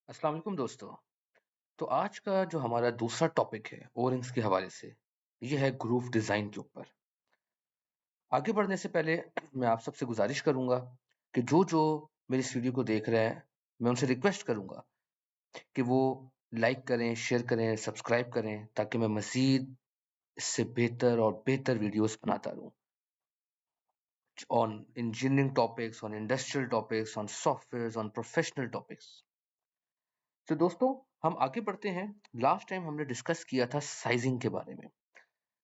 अस्सलाम वालेकुम दोस्तों। तो आज का जो हमारा दूसरा टॉपिक है ओ-रिंग्स के हवाले से, ये है ग्रूव डिज़ाइन के ऊपर। आगे बढ़ने से पहले मैं आप सबसे गुज़ारिश करूँगा कि जो मेरी इस वीडियो को देख रहे हैं, मैं उनसे रिक्वेस्ट करूँगा कि वो लाइक करें, शेयर करें, सब्सक्राइब करें ताकि मैं मज़ीद इससे बेहतर और बेहतर वीडियोज़ बनाता रहूँ। On engineering topics, on industrial topics, on softwares, on professional topics. तो दोस्तों, हम आगे बढ़ते हैं। लास्ट टाइम हमने डिस्कस किया था साइजिंग के बारे में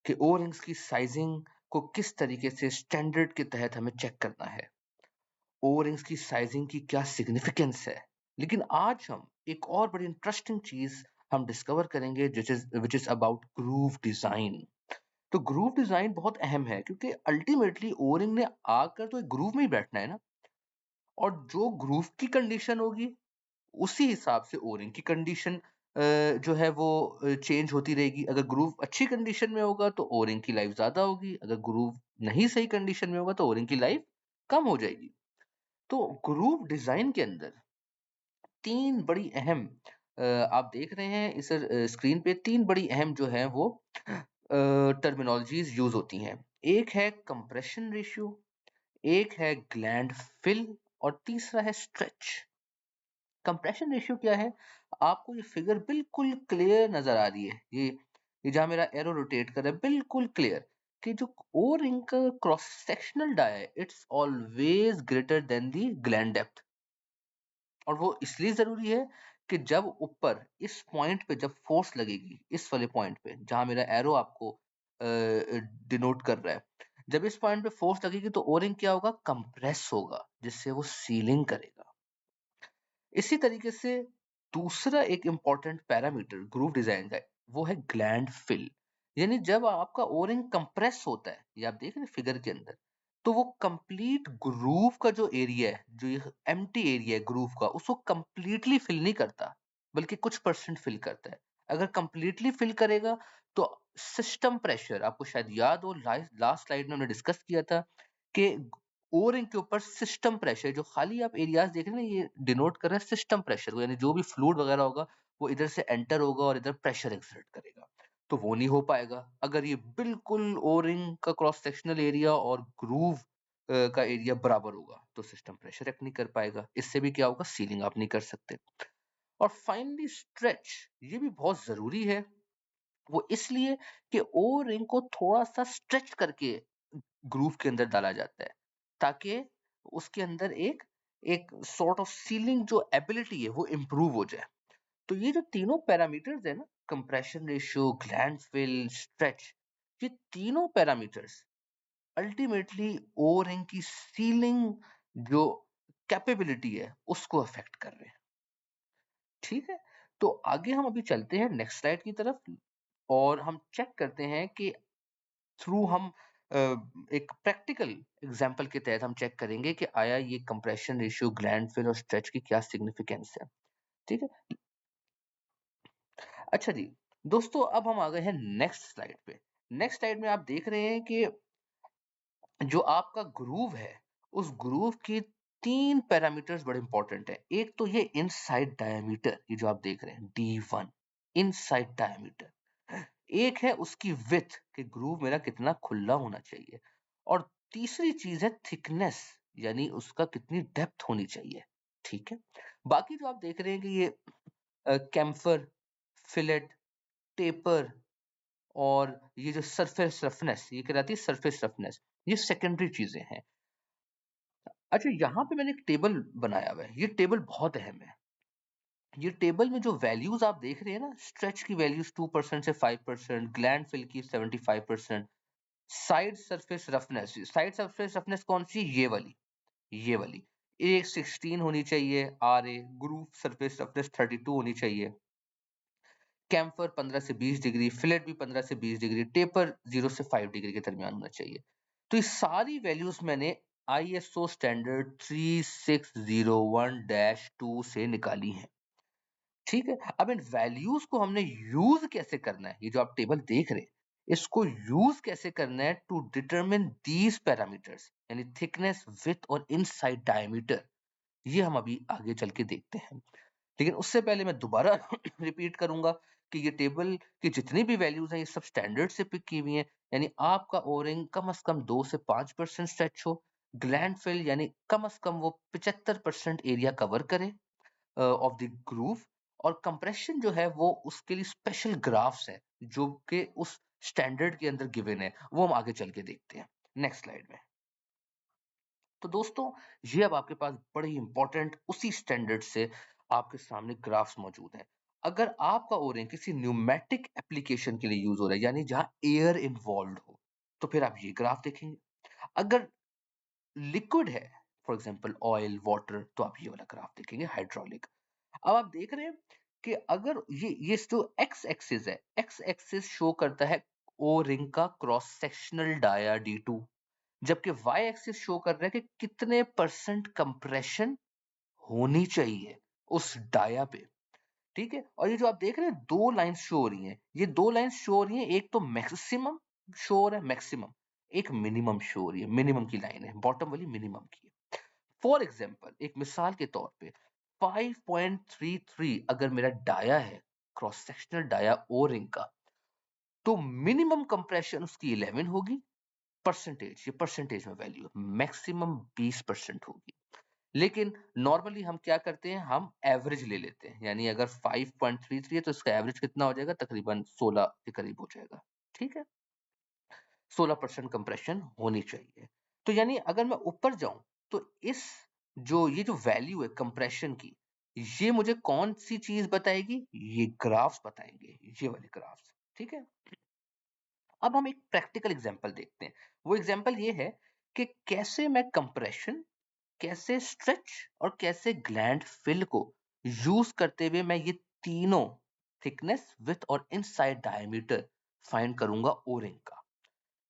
कि ओ रिंग्स की साइजिंग को किस तरीके से स्टैंडर्ड के तहत हमें चेक करना है। ओ रिंग्स की साइजिंग की क्या सिग्निफिकेंस है। लेकिन आज हम एक और बड़ी इंटरेस्टिंग चीज हम डिस्कवर करेंगे which is about groove design. तो ग्रूव डिजाइन बहुत अहम है क्योंकि अल्टीमेटली ओ रिंग ने आकर तो एक ग्रूव में ही बैठना है ना, और जो ग्रूव की कंडीशन होगी उसी हिसाब से ओ-रिंग की कंडीशन जो है वो चेंज होती रहेगी। अगर ग्रूव अच्छी कंडीशन में होगा तो ओ-रिंग की लाइफ ज़्यादा होगी, अगर ग्रूव नहीं सही कंडीशन में होगा तो ओ-रिंग की लाइफ कम हो जाएगी। तो ग्रूव डिज़ाइन के अंदर 3 बड़ी अहम आप देख रहे हैं इस स्क्रीन पे 3 बड़ी अहम जो है वो टर्मिनोलॉजीज़ यूज़ होती हैं। एक है कंप्रेशन रेशियो, एक है ग्लैंड फिल और तीसरा है स्ट्रेच। कंप्रेशन रेशियो क्या है? आपको ये फिगर बिल्कुल क्लियर नज़र आ रही है। ये जहाँ मेरा एरो रोटेट कर रहा है बिल्कुल क्लियर कि जो ओ रिंग का क्रॉस सेक्शनल डाया है it's always greater than the gland depth. और वो इसलिए ज़रूरी है कि जब ऊपर इस पॉइंट पे जब फोर्स लगेगी, इस वाले पॉइंट पे जहाँ मेरा एरो आपको डिनोट कर रहा है, जब इस पॉइंट पे फोर्स लगेगी तो ओ रिंग क्या होगा? कंप्रेस होगा, जिससे वो सीलिंग करेगा। इसी तरीके से दूसरा एक इम्पोर्टेंट पैरामीटर ग्रूव डिजाइन का वो है ग्लैंड फिल। यानी जब आपका ओरिंग कंप्रेस होता है, ये आप देख रहे हैं फिगर के अंदर, तो वो कंप्लीट ग्रूव का जो एरिया है, जो ये एम्प्टी एरिया है ग्रूव का, उसको कंप्लीटली फिल नहीं करता, बल्कि कुछ परसेंट फिल करता है। अगर कंप्लीटली फिल करेगा तो सिस्टम प्रेशर, आपको शायद याद हो लास्ट स्लाइड में हमने डिस्कस किया था कि और इनके ऊपर सिस्टम प्रेशर, जो खाली आप एरियाज देख रहे हैं ना, ये डिनोट कर रहा है सिस्टम प्रेशर को, यानी जो भी फ्लूइड वगैरह होगा वो इधर से एंटर होगा और इधर प्रेशर एक्सर्ट करेगा। तो वो नहीं हो पाएगा अगर ये बिल्कुल ओ रिंग का क्रॉस सेक्शनल एरिया और ग्रूव का एरिया बराबर होगा, तो सिस्टम प्रेशर एक्ट नहीं कर पाएगा। इससे भी क्या होगा? सीलिंग आप नहीं कर सकते। और फाइनली स्ट्रेच, ये भी बहुत जरूरी है। वो इसलिए कि ओ रिंग को थोड़ा सा स्ट्रेच करके ग्रूव के अंदर डाला जाता है, ताकि उसके अंदर एक एक सॉर्ट ऑफ सीलिंग जो एबिलिटी है वो इम्प्रूव हो जाए। तो ये जो तीनों पैरामीटर्स है ना, compression ratio, gland fill, stretch, ये तीनों पैरामीटर्स अल्टीमेटली ओ रिंग की सीलिंग जो कैपेबिलिटी है उसको अफेक्ट कर रहे हैं। ठीक है, तो आगे हम अभी चलते हैं नेक्स्ट स्लाइड की तरफ और हम चेक करते हैं कि थ्रू हम अ, एक प्रैक्टिकल एग्जांपल के तहत हम चेक करेंगे कि आया ये कंप्रेशन रेशियो, ग्लैंड फिल और स्ट्रेच की क्या सिग्निफिकेंस है। ठीक है? अच्छा जी, दोस्तों अब हम आ गए हैं नेक्स्ट स्लाइड पे। नेक्स्ट स्लाइड में आप देख रहे हैं कि जो आपका ग्रूव है, उस ग्रूव के 3 पैरामीटर्स बड़े इंपॉर्टेंट हैं। एक तो ये इनसाइड डायमीटर, ये जो आप देख रहे हैं D1, इनसाइड डायमीटर। एक है उसकी विड्थ कि ग्रूव मेरा कितना खुला होना चाहिए, और तीसरी चीज है थिकनेस, यानी उसका कितनी डेप्थ होनी चाहिए। ठीक है? बाकी जो आप देख रहे हैं कि ये कैम्फर, फिलेट, टेपर और ये जो सरफेस रफनेस, ये कहलाती है सरफेस रफनेस, ये सेकेंडरी चीजें हैं। अच्छा, यहाँ पे मैंने एक टेबल बनाया हुआ है। ये टेबल बहुत अहम है। ये टेबल में जो वैल्यूज आप देख रहे हैं ना, स्ट्रेच की वैल्यूज 2% से 5%, ग्लैंड फिल की 75%, साइड सरफेस रफनेस कौन सी? ये वाली ए 16 होनी चाहिए, R A groove surface roughness 32 होनी चाहिए, कैम्फर 15 से 20 डिग्री, फिलेट भी 15 से 20 डिग्री, टेपर 0 से 5 डिग्री के दरमियान होना चाहिए। तो ये सारी वैल्यूज मैंने आईएसओ स्टैंडर्ड 3601-2 से निकाली हैं। ठीक है? अब इन वैल्यूज को हमने यूज कैसे करना है, ये जो आप टेबल देख रहे हैं, इसको यूज कैसे करना है टू डिटरमिन दीज पैरामीटर्स, यानी थिकनेस, विड्थ और इनसाइड डायमीटर, ये हम अभी आगे चल के देखते हैं। लेकिन उससे पहले मैं दोबारा रिपीट करूंगा कि ये टेबल की जितनी भी वैल्यूज हैं ये सब स्टैंडर्ड से पिक की हुई हैं, यानी आपका ओरिंग कम से कम 2 से 5% स्ट्रेच हो, ग्लैंड फिल यानी कम से कम वो 75% एरिया कवर करे ऑफ द ग्रूव, और कंप्रेशन जो है वो उसके लिए स्पेशल ग्राफ्स है जो कि उस स्टैंडर्ड के अंदर गिवन है, वो हम आगे चल के देखते हैं नेक्स्ट स्लाइड में। तो दोस्तों ये अब आपके पास बड़े इंपॉर्टेंट उसी स्टैंडर्ड से आपके सामने ग्राफ्स मौजूद हैं। अगर आपका ओरिंग किसी न्यूमेटिक एप्लीकेशन के लिए यूज हो रहा है यानी जहां एयर इन्वॉल्व हो, तो फिर आप ये ग्राफ देखेंगे। अगर लिक्विड है, फॉर एग्जांपल ऑयल वाटर, तो आप ये वाला ग्राफ देखेंगे हाइड्रोलिक। अब आप देख रहे हैं कि अगर ये जो एक्स एक्सिस है, एक्स एक्सिस शो करता है ओ रिंग का क्रॉस सेक्शनल डाया D2, जबकि वाई एक्सिस शो कर रहा है कि कितने परसेंट कंप्रेशन होनी चाहिए उस डाया पे। ठीक है, और ये जो आप देख रहे हैं दो लाइंस शो हो रही हैं, ये दो लाइंस शो हो रही हैं, एक तो मैक्सिमम शो हो रहा है मैक्सिमम, एक मिनिमम शो हो रही है, मिनिमम की लाइन है, बॉटम वाली मिनिमम की है। फॉर एग्जांपल एक मिसाल के तौर पे 5.33 अगर मेरा डाया है, क्रॉस सेक्शनल डाया ओ रिंग का, तो मिनिमम कंप्रेशन उसकी 11 होगी, परसेंटेज, ये परसेंटेज में वैल्यू, मैक्सिमम 20% होगी। लेकिन नॉर्मली हम क्या करते हैं, हम एवरेज ले लेते हैं, यानी अगर 5.33 है तो इसका एवरेज कितना हो जाएगा, तकरीबन 16 के करीब हो जाएगा। ठीक है, 16% कंप्रेशन होनी चाहिए। तो यानी अगर मैं ऊपर जाऊं तो इस ये जो वैल्यू है कंप्रेशन की, ये मुझे कौन सी चीज बताएगी, ये ग्राफ्स बताएंगे, ये वाले ग्राफ्स। ठीक है, अब हम एक प्रैक्टिकल एग्जांपल देखते हैं। वो एग्जांपल ये है कि कैसे मैं कंप्रेशन, कैसे स्ट्रेच और कैसे ग्लैंड फिल को यूज करते हुए मैं ये तीनों थिकनेस, विड्थ और इनसाइड डायमीटर फाइंड करूंगा ओ रिंग का।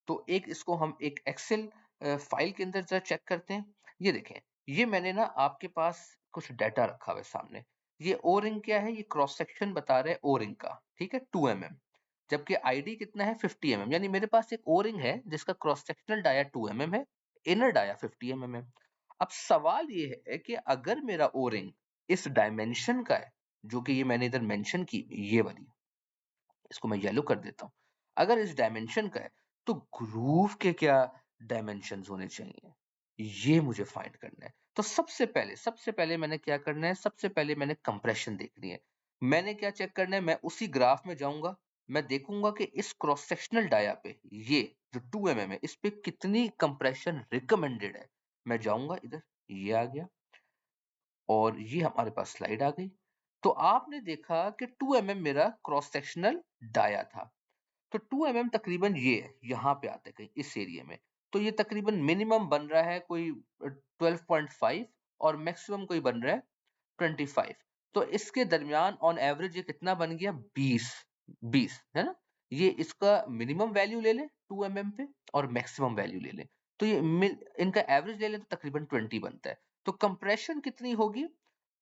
तो एक इसको हम एक एक्सेल फाइल के अंदर जरा चेक करते हैं। ये देखें, ये मैंने ना आपके पास कुछ डाटा रखा हुआ है सामने। ये ओ रिंग क्या है, ये क्रॉस सेक्शन बता रहा है ओ रिंग का, ठीक है, 2 mm, जबकि आईडी कितना है 50 mm, यानी मेरे पास एक ओ रिंग है जिसका क्रॉस सेक्शनल डाया 2 mm है, इनर डाया 50 mm है। अब सवाल ये है कि अगर मेरा ओ रिंग इस डायमेंशन का है, जो कि ये मैंने इधर मेंशन की, ये वाली, इसको मैं येलो कर देता हूँ, अगर इस डायमेंशन का है तो ग्रूव के क्या डायमेंशंस होने चाहिए, ये मुझे फाइंड करना है। तो सबसे पहले मैंने क्या करना है, सबसे पहले मैंने कंप्रेशन देखनी है। मैंने क्या चेक करना है, मैं उसी ग्राफ में जाऊंगा, मैं देखूंगा कि इस क्रॉस सेक्शनल डाया पे ये जो 2 mm है इस पे कितनी कंप्रेशन रिकमेंडेड है। मैं जाऊंगा इधर, ये आ गया, और ये हमारे पास स्लाइड आ गई। तो आपने देखा कि 2 mm मेरा क्रॉस सेक्शनल डाया था। तो 2 mm तकरीबन ये है, यहाँ पे आते हैं कहीं इस एरिया में। तो ये तकरीबन मिनिमम बन रहा है कोई 12.5 और मैक्सिमम कोई बन रहा है 25। तो इसके दरमियान ऑन एवरेज ये कितना बन गया, 20 है ना। ये इसका मिनिमम वैल्यू ले लें 2 mm पे और मैक्सिमम वैल्यू ले लें, तो इनका एवरेज ले लें तो तकरीबन 20 बनता है। तो कंप्रेशन कितनी होगी,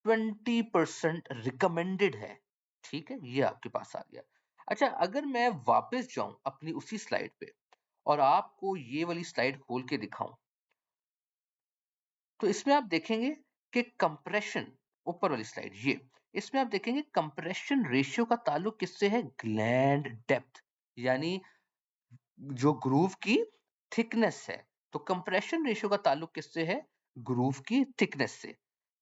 20% रिकमेंडेड है। ठीक है, ये आपके पास आ गया। अच्छा, अगर मैं वापस जाऊं अपनी उसी स्लाइड पे और आपको ये वाली स्लाइड खोल के दिखाऊं, तो इसमें आप देखेंगे कि कंप्रेशन, ऊपर वाली स्लाइड ये, इसमें आप देखेंगे कंप्रेशन रेशियो का ताल्लुक किससे है, ग्लैंड डेप्थ, यानी जो ग्रूव की थिकनेस है। तो कंप्रेशन रेशियो का ताल्लुक किससे है, ग्रूव की थिकनेस से।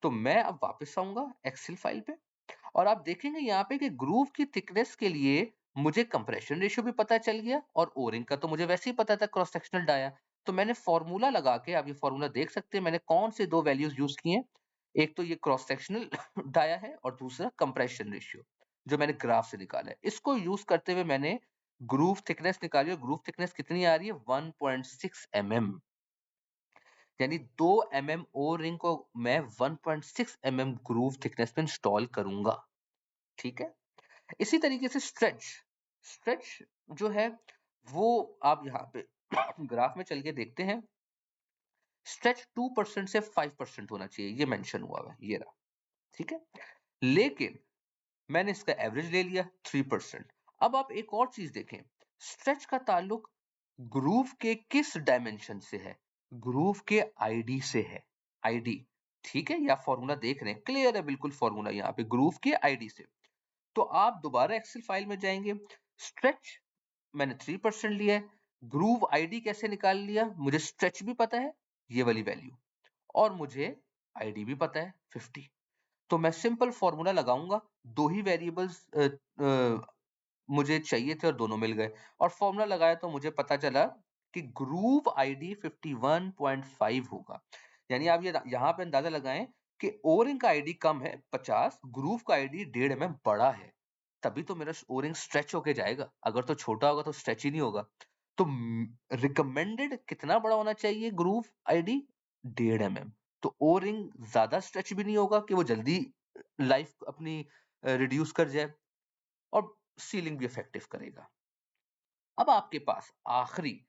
तो मैं अब वापस आऊंगा एक्सेल फाइल पे और आप देखेंगे यहाँ पे कि ग्रूव की थिकनेस के लिए मुझे कंप्रेशन रेशियो भी पता चल गया और ओरिंग का तो मुझे वैसे ही पता था, क्रॉस सेक्शनल डाया। तो मैंने फॉर्मूला लगा के, आप ये फॉर्मूला देख सकते हैं मैंने कौन से दो वैल्यूज यूज किए हैं। एक तो ये क्रॉस सेक्शनल डाया है और दूसरा कंप्रेशन रेशियो जो मैंने ग्राफ से निकाला है। इसको यूज करते हुए मैंने ग्रूव थिकनेस निकाली और ग्रूव थिकनेस कितनी आ रही है, 1.6 mm, यानी 2 mm ओ रिंग को मैं 1.6 mm ग्रूव थिकनेस में इंस्टॉल करूंगा। ठीक है, इसी तरीके से स्ट्रेच, स्ट्रेच जो है वो आप यहाँ पे ग्राफ में चल के देखते हैं, स्ट्रेच 2% से 5% होना चाहिए, ये मेंशन हुआ है, ये रहा। ठीक है, लेकिन मैंने इसका एवरेज ले लिया 3%। अब आप एक और चीज देखें, स्ट्रेच का ताल्लुक ग्रूव के किस डायमेंशन से है, ग्रूव के आईडी से है, आईडी। ठीक है, या फॉर्मूला देख रहे हैं, क्लियर है बिल्कुल फॉर्मूला यहाँ पे ग्रूव के आईडी से। तो आप दोबारा एक्सेल फाइल में जाएंगे, स्ट्रेच मैंने 3% लिया है, ग्रूव आईडी कैसे निकाल लिया, मुझे स्ट्रेच भी पता है ये वाली वैल्यू, और मुझे आईडी भी पता है 50। तो मैं सिंपल फॉर्मूला लगाऊंगा, दो ही वेरिएबल्स मुझे चाहिए थे और दोनों मिल गए, और फॉर्मूला लगाया तो मुझे पता चला कि ग्रूव आईडी 51.5 होगा। यानी आप ये यहाँ पे अंदाजा लगाएं कि ओरिंग का आईडी कम है 50, ग्रूव का आईडी 1.5 बड़ा है, तभी तो मेरा ओरिंग स्ट्रेच होके जाएगा, अगर तो छोटा होगा तो स्ट्रेच ही नहीं होगा। तो रिकमेंडेड कितना बड़ा होना चाहिए ग्रूव आईडी, 1.5 mm। तो ओरिंग ज्यादा स्ट्रेच भी नहीं होगा कि वो जल्दी लाइफ अपनी रिड्यूस कर जाए, और सीलिंग भी इफेक्टिव करेगा। अब आपके पास आखिरी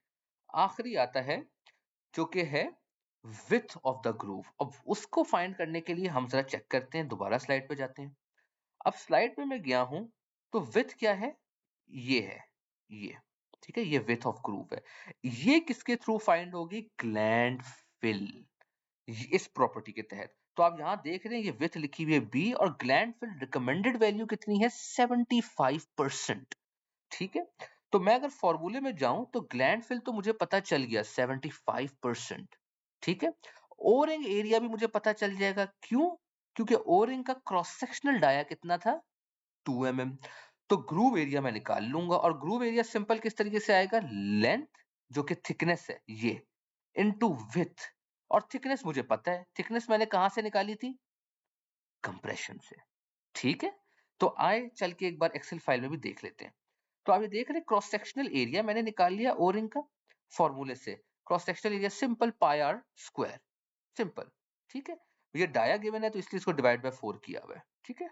आखिरी आता है जो कि है विड्थ ऑफ द ग्रूव। अब उसको फाइंड करने के लिए हम जरा चेक करते हैं, दोबारा स्लाइड पे जाते हैं। अब स्लाइड पे मैं गया हूं, तो विड्थ क्या है, ये है, ये, ठीक है, ये विड्थ ऑफ ग्रूव है। ये किसके थ्रू फाइंड होगी, ग्लैंड फिल, इस प्रॉपर्टी के तहत। तो आप यहां देख रहे हैं ये विड्थ लिखी हुई है बी, और ग्लैंड फिल रिकमेंडेड वैल्यू कितनी है, 75%। ठीक है, तो मैं अगर फॉर्मूले में जाऊं तो ग्लैंड फिल तो मुझे पता चल गया 75%। ठीक है, ओरिंग एरिया भी मुझे पता चल जाएगा, क्यों, क्योंकि ओरिंग का क्रॉस सेक्शनल डाया कितना था, 2 mm। तो ग्रूव एरिया मैं निकाल लूंगा, और ग्रूव एरिया सिंपल किस तरीके से आएगा, लेंथ जो कि थिकनेस है ये, इनटू विड्थ, और थिकनेस मुझे पता है, थिकनेस मैंने कहां से निकाली थी, कंप्रेशन से। ठीक है, तो आए चल के एक बार एक्सेल फाइल में भी देख लेते हैं। तो आप ये देख रहे हैं क्रॉस सेक्शनल एरिया मैंने निकाल लिया ओरिंग का फॉर्मूले से, cross sectional area simple pi r square, simple. ठीक है, ये डाया गिवन है तो इसलिए इसको डिवाइड बाय 4 किया हुआ है। ठीक है,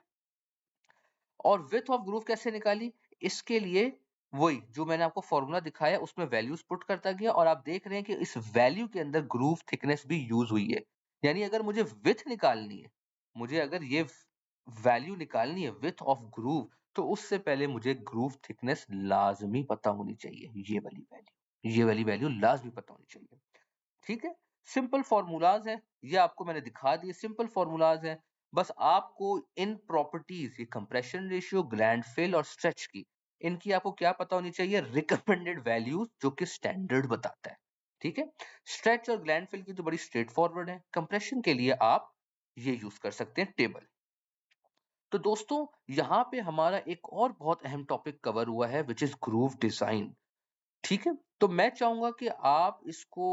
और विड्थ ऑफ ग्रूव कैसे निकाली, इसके लिए वही जो मैंने आपको फॉर्मूला दिखाया उसमें वैल्यूज पुट करता गया, और आप देख रहे हैं कि इस वैल्यू के अंदर ग्रूव थिकनेस भी यूज हुई है। यानी अगर मुझे विड्थ निकालनी है, मुझे अगर ये वैल्यू निकालनी है विड्थ ऑफ ग्रूव, तो उससे पहले मुझे ग्रूव थिकनेस लाजमी पता होनी चाहिए, ये वाली वैल्यू लाजमी पता होनी चाहिए। ठीक है, सिंपल फॉर्मूलाज हैं, ये आपको मैंने दिखा दिए, सिंपल फॉर्मूलाज हैं। बस आपको इन प्रॉपर्टीज, ये कंप्रेशन रेशियो, ग्लैंड फिल और स्ट्रेच की, इनकी आपको क्या पता होनी चाहिए, रिकमेंडेड वैल्यूज जो कि स्टैंडर्ड बताता है। ठीक है, स्ट्रेच और ग्लैंड फिल की तो बड़ी स्ट्रेट फॉरवर्ड है, कंप्रेशन के लिए आप ये यूज कर सकते हैं टेबल। तो दोस्तों यहाँ पे हमारा एक और बहुत अहम टॉपिक कवर हुआ है, विच इज ग्रूव डिजाइन। ठीक है, तो मैं चाहूंगा कि आप इसको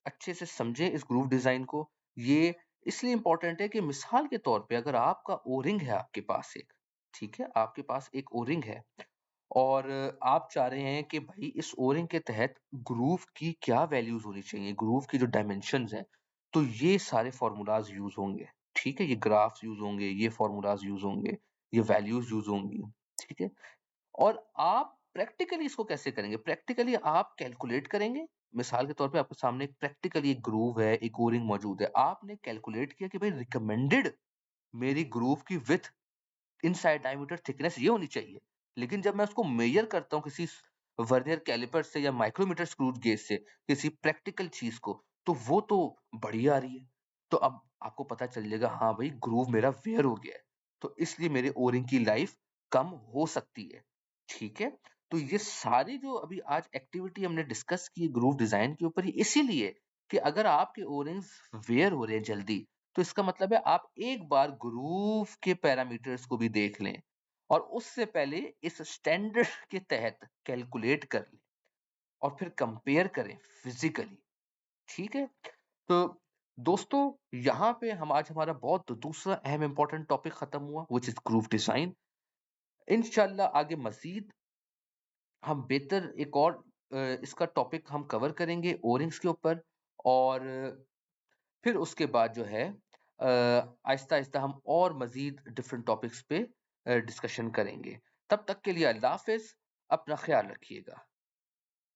अच्छे से समझें, इस ग्रूव डिजाइन को। ये इसलिए इंपॉर्टेंट है कि मिसाल के तौर पे अगर आपका ओरिंग है आपके पास एक, ठीक है, आपके पास एक ओरिंग है, और आप चाह रहे हैं कि भाई इस ओरिंग के तहत ग्रूव की क्या वैल्यूज होनी चाहिए, ग्रूव की जो डायमेंशंस हैं, तो ये सारे फॉर्मूलाज यूज होंगे। ठीक है, ये ग्राफ्स यूज होंगे, ये फॉर्मूलाज यूज होंगे, ये वैल्यूज यूज होंगी। ठीक है, और आप प्रैक्टिकली इसको कैसे करेंगे, प्रैक्टिकली आप कैलकुलेट करेंगे। मिसाल के तौर पे आपके सामने प्रैक्टिकली एक ग्रूव है, एक ओरिंग मौजूद है, आपने कैलकुलेट किया कि भाई रिकमेंडेड मेरी ग्रूव की विड्थ, इनसाइड डायमीटर, थिकनेस ये होनी चाहिए। लेकिन जब मैं उसको मेजर करता हूँ किसी वर्नियर कैलिपर से या माइक्रोमीटर स्क्रू गेज से, किसी प्रैक्टिकल चीज को, तो वो तो बड़ी आ रही है। तो अब आपको पता चल जाएगा, हाँ भाई ग्रूव मेरा वेयर हो गया है, तो इसलिए मेरे ओरिंग की लाइफ कम हो सकती है। ठीक है, तो ये सारी जो अभी आज एक्टिविटी हमने डिस्कस की ग्रूव डिजाइन के ऊपर, ये इसीलिए कि अगर आपके ओरिंग्स वेयर हो रहे हैं जल्दी, तो इसका मतलब है आप एक बार ग्रूव के पैरामीटर्स को भी देख लें, और उससे पहले इस स्टैंडर्ड के तहत कैलकुलेट कर लें, और फिर कंपेयर करें फिजिकली। ठीक है, तो दोस्तों यहाँ पे हम आज हमारा बहुत दूसरा अहम इंपॉर्टेंट टॉपिक खत्म हुआ, विच इज ग्रूव डिजाइन। इंशाल्लाह आगे मजीद हम बेहतर एक और इसका टॉपिक हम कवर करेंगे ओरिंग्स के ऊपर, और फिर उसके बाद जो है आहिस्ता-आहिस्ता हम और मज़ीद डिफरेंट टॉपिक्स पे डिस्कशन करेंगे। तब तक के लिए अल्लाह हाफ़िज़, अपना ख़्याल रखिएगा।